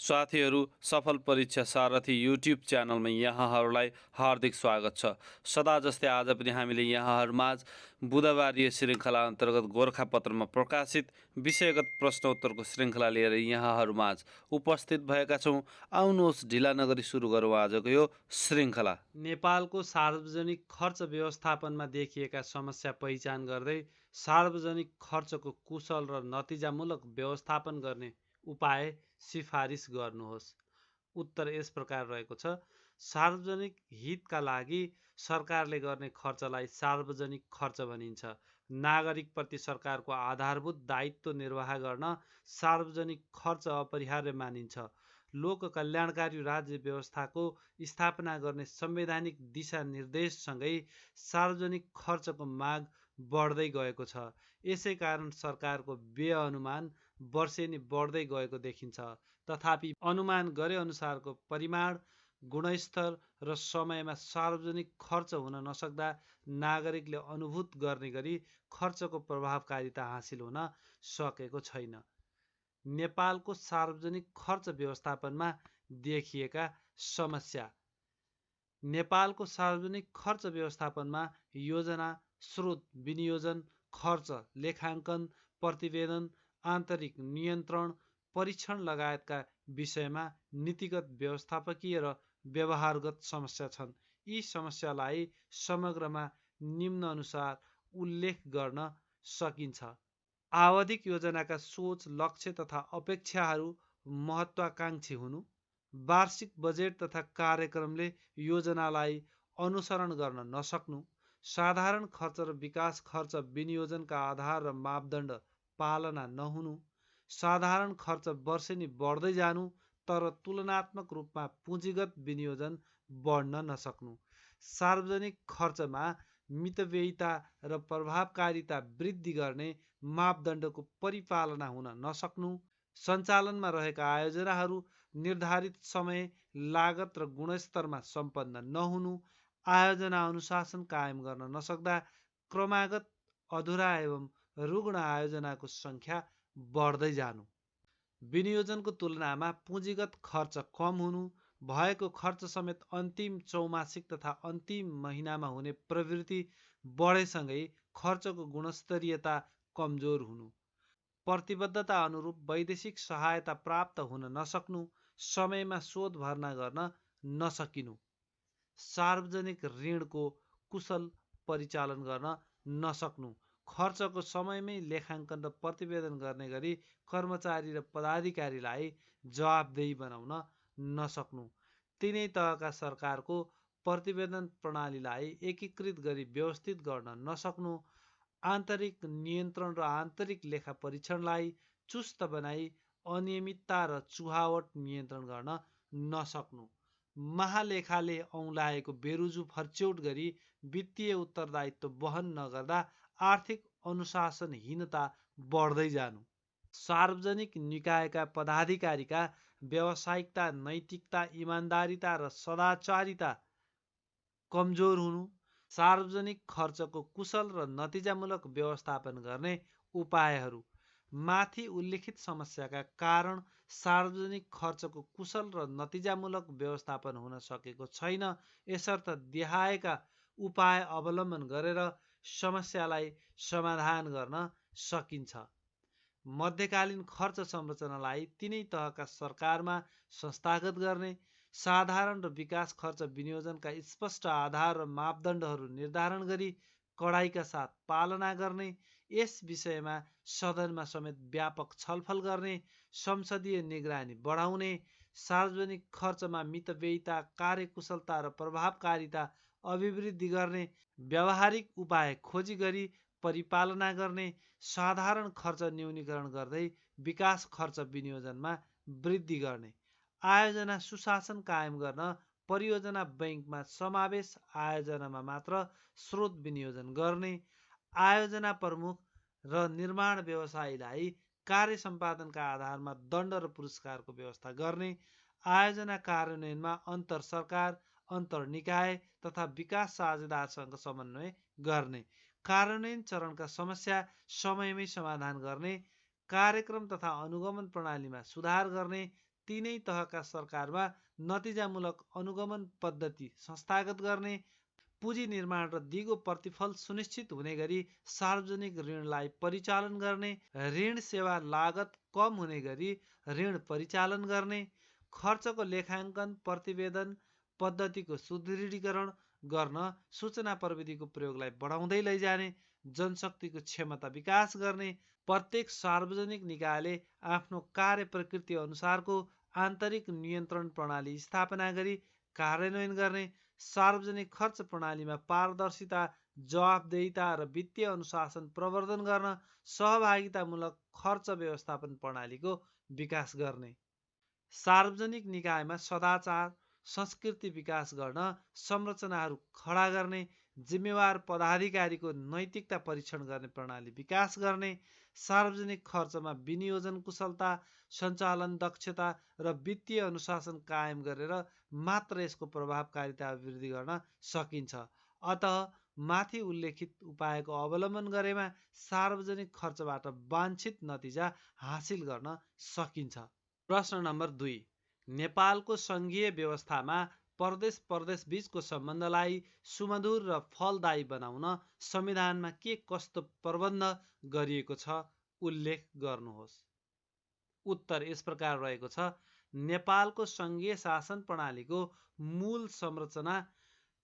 साथीहरू, सफल परीक्षा सारथी युट्युब च्यानलमा यहाँहरूलाई हार्दिक स्वागत छ। सदा जस्तै आज पनि हामीले यहाँहरूमाझ बुधबारीय श्रृङ्खला अन्तर्गत गोरखापत्रमा प्रकाशित विषयगत प्रश्नोत्तरको श्रृङ्खला लिएर यहाँहरूमाझ उपस्थित भएका छौँ। आउनुहोस् ढिला नगरी सुरु गरौँ आजको यो श्रृङ्खला। नेपालको सार्वजनिक खर्च व्यवस्थापनमा देखिएका समस्या पहिचान गर्दै सार्वजनिक खर्चको कुशल र नतिजामूलक व्यवस्थापन गर्ने उपाय सिफारिस गर्नुहोस्। उत्तर यस प्रकार रहेको छ। सार्वजनिक हितका लागि सरकारले गर्ने खर्चलाई सार्वजनिक खर्च भनिन्छ। नागरिकप्रति सरकारको आधारभूत दायित्व निर्वाह गर्न सार्वजनिक खर्च अपरिहार्य मानिन्छ। लोक कल्याणकारी राज्य व्यवस्थाको स्थापना गर्ने संवैधानिक दिशानिर्देशसँगै सार्वजनिक खर्चको माग बढ्दै गएको छ। यसै कारण सरकारको व्यय अनुमान वर्षेनी बढ्दै गएको देखिन्छ। तथापि अनुमान गरे अनुसारको परिमाण, गुणस्तर र समयमा सार्वजनिक खर्च हुन नसक्दा नागरिकले अनुभूत गर्ने गरी खर्चको प्रभावकारिता हासिल हुन सकेको छैन। नेपालको सार्वजनिक खर्च व्यवस्थापनमा देखिएका समस्या। नेपालको सार्वजनिक खर्च व्यवस्थापनमा योजना, स्रोत विनियोजन, खर्च लेखाङ्कन, प्रतिवेदन, आन्तरिक नियन्त्रण, परीक्षण लगायतका विषयमा नीतिगत, व्यवस्थापकीय र व्यवहारगत समस्या छन्। यी समस्यालाई समग्रमा निम्न अनुसार उल्लेख गर्न सकिन्छ। आवधिक योजनाका सोच, लक्ष्य तथा अपेक्षाहरू महत्त्वाकांक्षी हुनु, वार्षिक बजेट तथा कार्यक्रमले योजनालाई अनुसरण गर्न नसक्नु, साधारण खर्च र विकास खर्च विनियोजनका आधार र मापदण्ड पालना नहुनु, साधारण खर्च वर्षेनी बढ्दै जानु तर तुलनात्मक रूपमा पुँजीगत विनियोजन बढ्न नसक्नु, सार्वजनिक खर्चमा मितव्ययिता र प्रभावकारिता वृद्धि गर्ने मापदण्डको परिपालना हुन नसक्नु, सञ्चालनमा रहेका आयोजनाहरू निर्धारित समय, लागत र गुणस्तरमा सम्पन्न नहुनु, आयोजना अनुशासन कायम गर्न नसक्दा क्रमागत, अधुरा एवं रुग्ण आयोजनाको सङ्ख्या बढ्दै जानु, विनियोजनको तुलनामा पुँजीगत खर्च कम हुनु, भएको खर्च समेत अन्तिम चौमासिक तथा अन्तिम महिनामा हुने प्रवृत्ति बढेसँगै खर्चको गुणस्तरीयता कमजोर हुनु, प्रतिबद्धता अनुरूप वैदेशिक सहायता प्राप्त हुन नसक्नु, समयमा शोध भर्ना गर्न नसकिनु, सार्वजनिक ऋणको कुशल परिचालन गर्न नसक्नु, खर्चको समयमै लेखाङ्कन र प्रतिवेदन गर्ने गरी कर्मचारी र पदाधिकारीलाई जवाबदेही बनाउन नसक्नु, तिनै तहका सरकारको प्रतिवेदन प्रणालीलाई एकीकृत गरी व्यवस्थित गर्न नसक्नु, आन्तरिक नियन्त्रण र आन्तरिक लेखा परीक्षणलाई चुस्त बनाई अनियमितता र चुहावट नियन्त्रण गर्न नसक्नु, महालेखाले औँलाएको बेरुजु फर्च्यौट गरी वित्तीय उत्तरदायित्व वहन नगर्दा आर्थिक अनुशासनहीनता बढ्दै जानु, सार्वजनिक निकायका पदाधिकारीका व्यावसायिकता, नैतिकता, इमान्दारिता र सदाचारिता कमजोर हुनु, सार्वजनिक खर्चको कुशल र नतिजामूलक व्यवस्थापन गर्ने उपायहरू। माथि उल्लेखित समस्याका कारण सार्वजनिक खर्चको कुशल र नतिजामूलक व्यवस्थापन हुन सकेको छैन। यसर्थ देखाएका उपाय अवलम्बन गरेर समस्यालाई समाधान गर्न सकिन्छ। मध्यकालीन खर्च संरचनालाई तिनै तहका सरकारमा संस्थागत गर्ने, साधारण र विकास खर्च विनियोजनका स्पष्ट आधार र मापदण्डहरू निर्धारण गरी कडाइका साथ पालना गर्ने, यस विषयमा सदनमा समेत व्यापक छलफल गर्ने, संसदीय निगरानी बढाउने, सार्वजनिक खर्चमा मितव्ययिता, कार्यकुशलता र प्रभावकारिता अभिवृद्धि गर्ने, व्यावहारिक उपाय खोजी गरी परिपालना गर्ने, साधारण खर्च न्यूनीकरण गर्दै विकास खर्च विनियोजनमा वृद्धि गर्ने, आयोजना सुशासन कायम गर्न परियोजना बैङ्कमा समावेश आयोजनामा मात्र स्रोत विनियोजन गर्ने, आयोजना प्रमुख र निर्माण व्यवसायीलाई कार्य सम्पादनका आधारमा दण्ड र पुरस्कारको व्यवस्था गर्ने, आयोजना कार्यान्वयनमा अन्तर सरकार, अन्तर निकाय तथा विकास साझेदारसँग समन्वय गर्ने, कार्यान्वयन चरणका समस्या समयमै समाधान गर्ने, कार्यक्रम तथा अनुगमन प्रणालीमा सुधार गर्ने, तीनै तहका सरकारमा नतिजामूलक अनुगमन पद्धति संस्थागत गर्ने, पुँजी निर्माण र दिगो प्रतिफल सुनिश्चित हुने गरी सार्वजनिक ऋणलाई परिचालन गर्ने, ऋण सेवा लागत कम हुने गरी ऋण परिचालन गर्ने, खर्चको लेखाङ्कन प्रतिवेदन पद्धतिको सुदृढीकरण गर्न सूचना प्रविधिको प्रयोगलाई बढाउँदै लैजाने, जनशक्तिको क्षमता विकास गर्ने, प्रत्येक सार्वजनिक निकायले आफ्नो कार्य प्रकृति अनुसारको आन्तरिक नियन्त्रण प्रणाली स्थापना गरी कार्यान्वयन गर्ने, सार्वजनिक खर्च प्रणालीमा पारदर्शिता, जवाफदेहिता र वित्तीय अनुशासन प्रवर्धन गर्न सहभागितामूलक खर्च व्यवस्थापन प्रणालीको विकास गर्ने, सार्वजनिक निकायमा सदाचार संस्कृति विकास गर्न संरचनाहरू खडा गर्ने, जिम्मेवार पदाधिकारीको नैतिकता परीक्षण गर्ने प्रणाली विकास गर्ने, सार्वजनिक खर्चमा विनियोजन कुशलता, सञ्चालन दक्षता र वित्तीय अनुशासन कायम गरेर मात्र यसको प्रभावकारिता अभिवृद्धि गर्न सकिन्छ। अतः माथि उल्लेखित उपायको अवलम्बन गरेमा सार्वजनिक खर्चबाट वाञ्छित नतिजा हासिल गर्न सकिन्छ। प्रश्न नम्बर 2, नेपालको सङ्घीय व्यवस्थामा प्रदेश बीचको सम्बन्धलाई सुमधुर र फलदायी बनाउन संविधानमा के कस्तो प्रबन्ध गरिएको छ उल्लेख गर्नुहोस्। उत्तर यस प्रकार रहेको छ। नेपालको सङ्घीय शासन प्रणालीको मूल संरचना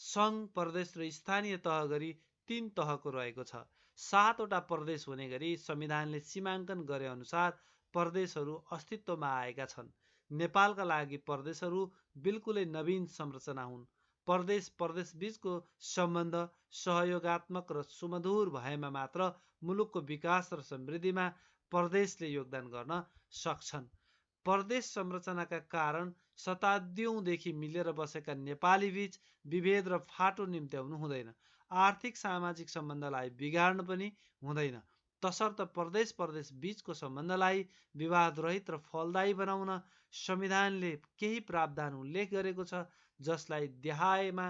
सङ्घ, प्रदेश र स्थानीय तह गरी 3 तहको रहेको छ। 7 वटा प्रदेश हुने गरी संविधानले सीमाङ्कन गरे अनुसार प्रदेशहरू अस्तित्वमा आएका छन्। नेपालका लागि प्रदेशहरू बिल्कुलै नवीन संरचना हुन्। प्रदेश बीचको सम्बन्ध सहयोगात्मक र सुमधुर भएमा मात्र मुलुकको विकास र समृद्धिमा प्रदेशले योगदान गर्न सक्छन्। प्रदेश संरचनाका कारण शताब्दीौँदेखि मिलेर बसेका नेपाली बीच विभेद र फाटो निम्त्याउनु हुँदैन। आर्थिक सामाजिक सम्बन्धलाई बिगार्न पनि हुँदैन। तसर्थ प्रदेश बीचको सम्बन्धलाई विवादरहित र फलदायी बनाउन संविधानले केही प्रावधान उल्लेख गरेको छ, जसलाई देहायमा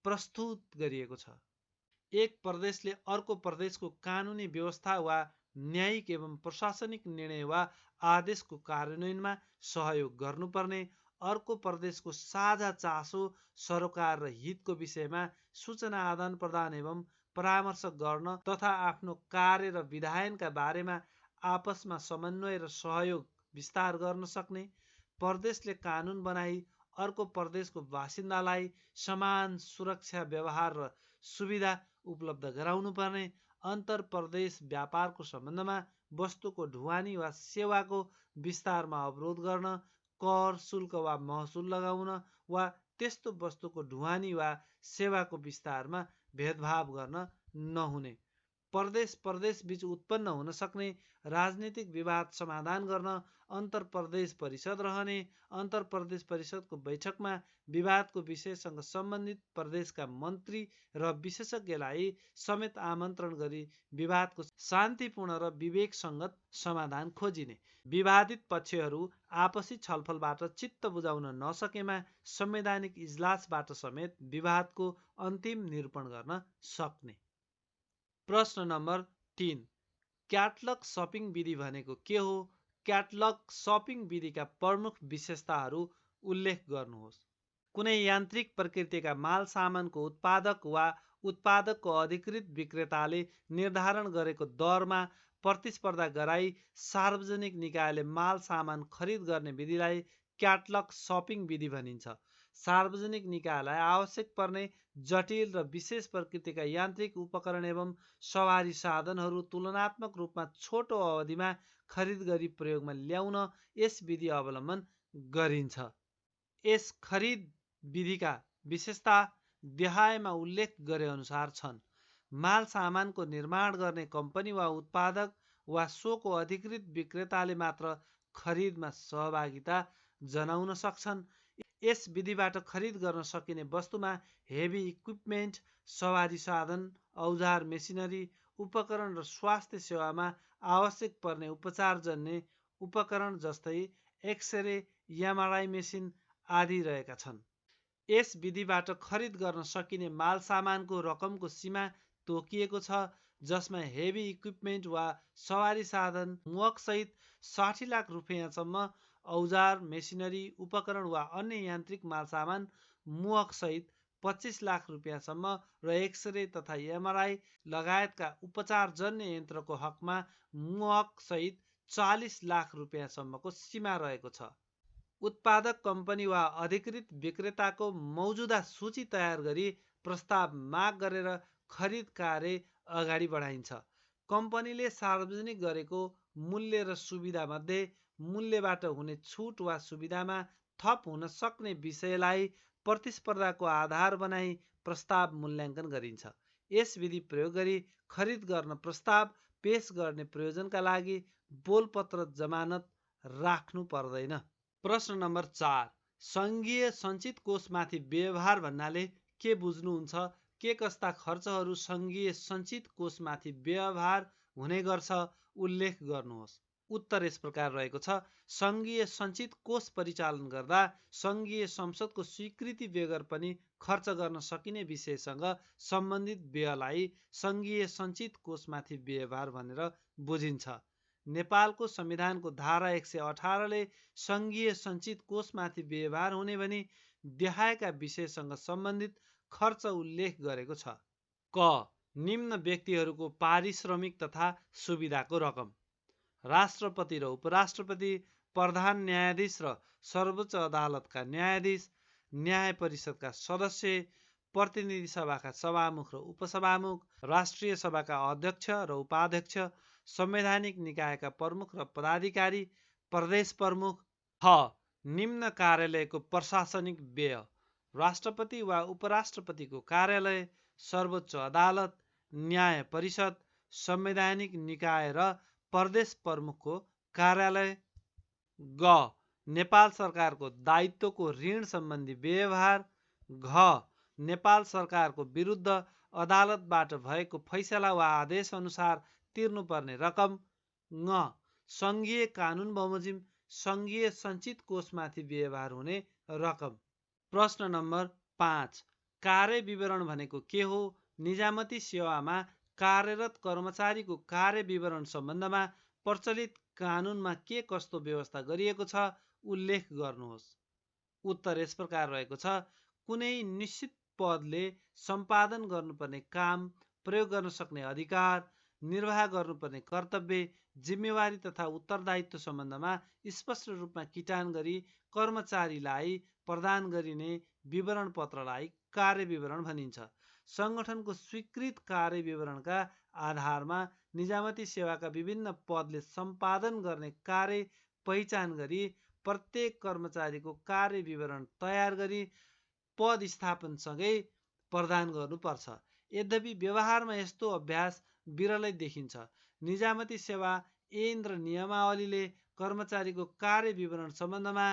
प्रस्तुत गरिएको छ। एक प्रदेशले अर्को प्रदेशको कानुनी व्यवस्था वा न्यायिक एवं प्रशासनिक निर्णय वा आदेशको कार्यान्वयनमा सहयोग गर्नुपर्ने, अर्को प्रदेशको साझा चासो, सरोकार र हितको विषयमा सूचना आदान प्रदान एवं परामर्श गर्न तथा आफ्नो कार्य र विधायनका बारेमा आपसमा समन्वय र सहयोग विस्तार गर्न सक्ने, प्रदेशले कानुन बनाई अर्को प्रदेशको बासिन्दालाई समान सुरक्षा, व्यवहार र सुविधा उपलब्ध गराउनुपर्ने, अन्तर प्रदेश व्यापारको सम्बन्धमा वस्तुको ढुवानी वा सेवाको विस्तारमा अवरोध गर्न, कर, शुल्क वा महसुल लगाउन वा त्यस्तो वस्तुको ढुवानी वा सेवाको विस्तारमा भेदभाव गर्न नहुने, प्रदेश बीच उत्पन्न हुन सक्ने राजनीतिक विवाद समाधान गर्न अन्तर प्रदेश परिषद रहने, अन्तर प्रदेश परिषदको बैठकमा विवादको विषयसँग सम्बन्धित प्रदेशका मन्त्री र विशेषज्ञलाई समेत आमन्त्रण गरी विवादको शान्तिपूर्ण र विवेकसङ्गत समाधान खोजिने, विवादित पक्षहरू आपसी छलफलबाट चित्त बुझाउन नसकेमा संवैधानिक इजलासबाट समेत विवादको अन्तिम निरूपण गर्न सक्ने। प्रश्न नम्बर 3, क्याटलग सपिङ विधि भनेको के हो? क्याटलग सपिङ विधिका प्रमुख विशेषताहरू उल्लेख गर्नुहोस्। कुनै यान्त्रिक प्रकृतिका माल सामानको उत्पादक वा उत्पादकको अधिकृत विक्रेताले निर्धारण गरेको दरमा प्रतिस्पर्धा गराई सार्वजनिक निकायले माल सामान खरिद गर्ने विधिलाई क्याटलग सपिङ विधि भनिन्छ। सार्वजनिक निकायलाई आवश्यक पर्ने जटिल र विशेष प्रकृतिका यान्त्रिक उपकरण एवं सवारी साधनहरू तुलनात्मक रूपमा छोटो अवधिमा खरिद गरी प्रयोगमा ल्याउन यस विधि अवलम्बन गरिन्छ। यस खरिद विधिका विशेषता देहायमा उल्लेख गरे अनुसार छन्। माल सामानको निर्माण गर्ने कम्पनी वा उत्पादक वा सोको अधिकृत विक्रेताले मात्र खरिदमा सहभागिता जनाउन सक्छन्। यस विधिबाट खरिद गर्न सकिने वस्तुमा हेभी इक्विपमेन्ट, सवारी साधन, औजार, मेसिनरी, उपकरण र स्वास्थ्य सेवामा आवश्यक पर्ने उपचारजन्य उपकरण जस्तै एक्सरे, एमआरआई मेसिन आदि रहेका छन्। यस विधिबाट खरिद गर्न सकिने माल सामानको रकमको सीमा तोकिएको छ, जसमा हेभी इक्विपमेन्ट वा सवारी साधन मुहकसहित 60 लाख रुपैयाँसम्म औजार, मेसिनरी, उपकरण वा अन्य यान्त्रिक मालसामान मुहकसहित 25 लाख रुपियाँसम्म र एक्सरे तथा एमआरआई लगायतका उपचारजन्य यन्त्रको हकमा मुहकसहित 40 लाख रुपियाँसम्मको सीमा रहेको छ। उत्पादक कम्पनी वा अधिकृत विक्रेताको मौजुदा सूची तयार गरी प्रस्ताव माग गरेर खरिद कार्य अगाडि बढाइन्छ। कम्पनीले सार्वजनिक गरेको मूल्य र सुविधामध्ये मूल्यबाट हुने छुट वा सुविधामा थप हुन सक्ने विषयलाई प्रतिस्पर्धाको आधार बनाई प्रस्ताव मूल्याङ्कन गरिन्छ। यस विधि प्रयोग गरी खरिद गर्न प्रस्ताव पेश गर्ने प्रयोजनका लागि बोलपत्र जमानत राख्नु पर्दैन। प्रश्न नम्बर 4, सङ्घीय सञ्चित कोषमाथि व्यवहार भन्नाले के बुझ्नुहुन्छ? के कस्ता खर्चहरू सङ्घीय सञ्चित कोषमाथि व्यवहार हुने गर्छ? उल्लेख गर्नुहोस्। उत्तर यस प्रकार रहेको छ। सङ्घीय सञ्चित कोष परिचालन गर्दा सङ्घीय संसदको स्वीकृति बेगर पनि खर्च गर्न सकिने विषयसँग सम्बन्धित व्ययलाई सङ्घीय सञ्चित कोषमाथि व्यवहार भनेर बुझिन्छ। नेपालको संविधानको धारा 118 ले सङ्घीय सञ्चित कोषमाथि व्यवहार हुने भनी देखाएका विषयसँग सम्बन्धित खर्च उल्लेख गरेको छ। क. निम्न व्यक्तिहरूको पारिश्रमिक तथा सुविधाको रकम: राष्ट्रपति र उपराष्ट्रपति, प्रधान न्यायाधीश र सर्वोच्च अदालतका न्यायाधीश, न्याय परिषदका सदस्य, प्रतिनिधि सभाका सभामुख र उपसभामुख, राष्ट्रिय सभाका अध्यक्ष र उपाध्यक्ष, संवैधानिक निकायका प्रमुख र पदाधिकारी, प्रदेश प्रमुख। ह. निम्न कार्यालयको प्रशासनिक व्यय: राष्ट्रपति वा उपराष्ट्रपतिको कार्यालय, सर्वोच्च अदालत, न्याय परिषद, संवैधानिक निकाय र प्रदेश प्रमुखको कार्यालय। ग. नेपाल सरकारको दायित्वको ऋण सम्बन्धी व्यवहार। घ. नेपाल सरकारको विरुद्ध अदालतबाट भएको फैसला वा आदेश अनुसार तिर्नुपर्ने रकम। ङ. सङ्घीय कानुन बमोजिम सङ्घीय सञ्चित कोषमाथि व्यवहार हुने रकम। प्रश्न नम्बर 5, कार्य विवरण भनेको के हो? निजामती सेवामा कार्यरत कर्मचारीको कार्य विवरण सम्बन्धमा प्रचलित कानुनमा के कस्तो व्यवस्था गरिएको छ? उल्लेख गर्नुहोस्। उत्तर यस प्रकार रहेको छ। कुनै निश्चित पदले सम्पादन गर्नुपर्ने काम, प्रयोग गर्न सक्ने अधिकार, निर्वाह गर्नुपर्ने कर्तव्य, जिम्मेवारी तथा उत्तरदायित्व सम्बन्धमा स्पष्ट रूपमा किटान गरी कर्मचारीलाई प्रदान गरिने विवरण पत्रलाई कार्य विवरण भनिन्छ। सङ्गठनको स्वीकृत कार्य विवरणका आधारमा निजामती सेवाका विभिन्न पदले सम्पादन गर्ने कार्य पहिचान गरी प्रत्येक कर्मचारीको कार्य विवरण तयार गरी पद स्थापनसँगै प्रदान गर्नुपर्छ। यद्यपि व्यवहारमा यस्तो अभ्यास विरलै देखिन्छ। निजामती सेवा ऐन र नियमावलीले कर्मचारीको कार्य विवरण सम्बन्धमा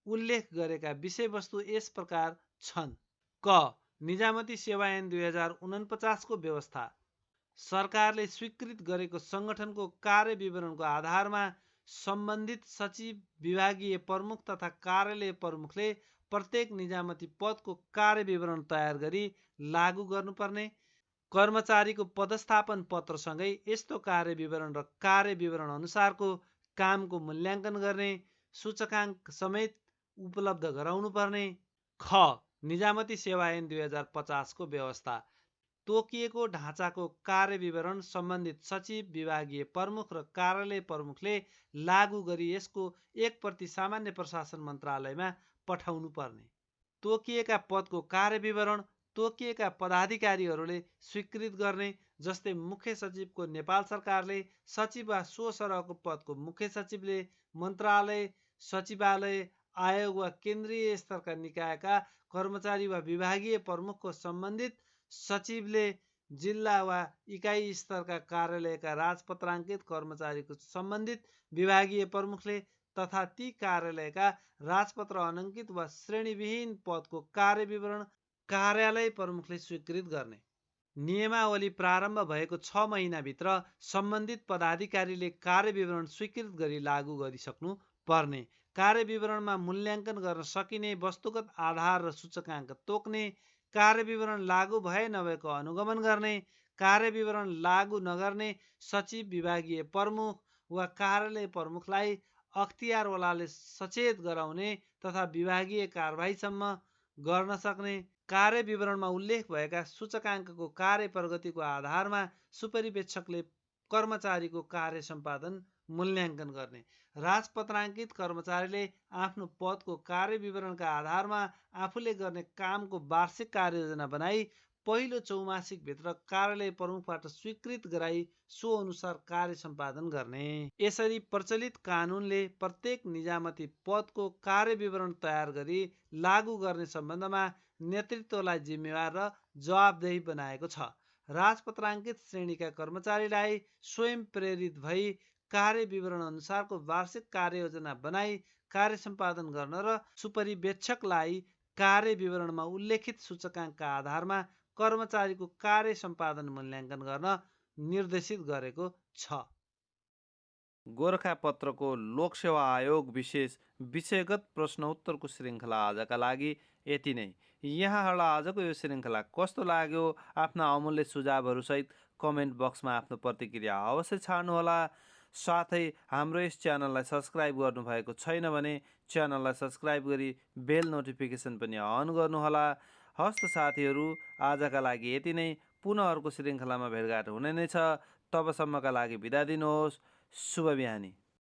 उल्लेख गरेका विषयवस्तु यस प्रकार छन्। क. निजामती सेवा ऐन 2049 को व्यवस्था: सरकारले स्वीकृत गरेको सङ्गठनको कार्य विवरणको आधारमा सम्बन्धित सचिव, विभागीय प्रमुख तथा कार्यालय प्रमुखले प्रत्येक निजामती पदको कार्य विवरण तयार गरी लागू गर्नुपर्ने, कर्मचारीको पदस्थापन पत्रसँगै यस्तो कार्य विवरण र कार्य विवरण अनुसारको कामको मूल्याङ्कन गर्ने सूचकाङ्क समेत उपलब्ध गराउनुपर्ने। ख. निजामती सेवा ऐन 2050 को व्यवस्था: तोकिएको ढाँचाको कार्य विवरण सम्बन्धित सचिव, विभागीय प्रमुख र कार्यालय प्रमुखले लागू गरी यसको एक प्रति सामान्य प्रशासन मन्त्रालयमा पठाउनु पर्ने। तोकिएका पदको कार्य विवरण तोकिएका पदाधिकारीहरूले स्वीकृत गर्ने, जस्तै मुख्य सचिवको नेपाल सरकारले, सचिव वा सो सरहको पदको मुख्य सचिवले, मन्त्रालय, सचिवालय, आयोग वा केन्द्रीय स्तरका निकायका कर्मचारी वा विभागीय प्रमुखको सम्बन्धित सचिवले, जिल्ला वा इकाइ स्तरका कार्यालयका राजपत्राङ्कित कर्मचारीको सम्बन्धित विभागीय प्रमुखले तथा ती कार्यालयका राजपत्र अनङ्कित वा श्रेणीविहीन पदको कार्य विवरण कार्यालय प्रमुखले स्वीकृत गर्ने। नियमावली प्रारम्भ भएको 6 महिनाभित्र सम्बन्धित पदाधिकारीले कार्य विवरण स्वीकृत गरी लागू गरिसक्नु पर्ने। कार्य विवरणमा मूल्याङ्कन गर्न सकिने वस्तुगत आधार र सूचकाङ्क तोक्ने, कार्य विवरण लागू भए नभएको अनुगमन गर्ने, कार्य विवरण लागू नगर्ने सचिव, विभागीय प्रमुख वा कार्यालय प्रमुखलाई अख्तियारवालाले सचेत गराउने तथा विभागीय कारबाहीसम्म गर्न सक्ने, कार्य विवरणमा उल्लेख भएका सूचकाङ्कको कार्य प्रगतिको आधारमा सुपरिवेक्षकले कर्मचारीको कार्य सम्पादन मूल्याङ्कन गर्ने। राजपत्राङ्कित कर्मचारीले आफ्नो पदको कार्य विवरणका आधारमा आफूले गर्ने कामको वार्षिक कार्ययोजना बनाई पहिलो चौमासिकभित्र कार्यालय प्रमुखबाट स्वीकृत गराई सो अनुसार कार्य सम्पादन गर्ने। यसरी प्रचलित कानुनले प्रत्येक निजामती पदको कार्य विवरण तयार गरी लागू गर्ने सम्बन्धमा नेतृत्वलाई जिम्मेवार र जवाबदेही बनाएको छ। राजपत्राङ्कित श्रेणीका कर्मचारीलाई स्वयं प्रेरित भई कार्य विवरण अनुसारको वार्षिक कार्ययोजना बनाई कार्य सम्पादन गर्न र सुपरिवेक्षकलाई कार्य विवरणमा उल्लेखित सूचकाङ्कका आधारमा कर्मचारीको कार्य सम्पादन मूल्याङ्कन गर्न निर्देशित गरेको छ। गोरखापत्रको लोकसेवा आयोग विशेष विषयगत प्रश्नोत्तरको श्रृङ्खला आजका लागि यति नै। यहाँहरूलाई आजको यो श्रृङ्खला कस्तो लाग्यो आफ्ना अमूल्य सुझावहरूसहित कमेन्ट बक्समा आफ्नो प्रतिक्रिया अवश्य छाड्नुहोला। साथै हाम्रो यस च्यानललाई सब्सक्राइब गर्नुभएको छैन भने च्यानललाई सब्सक्राइब गरी बेल नोटिफिकेसन पनि अन गर्नुहोला। हस्त साथीहरू, आजका लागि यति नै। पुनः अर्को श्रृङ्खलामा भेटघाट हुने नै छ। तबसम्मका लागि बिदा दिनुहोस्। शुभ बिहानी।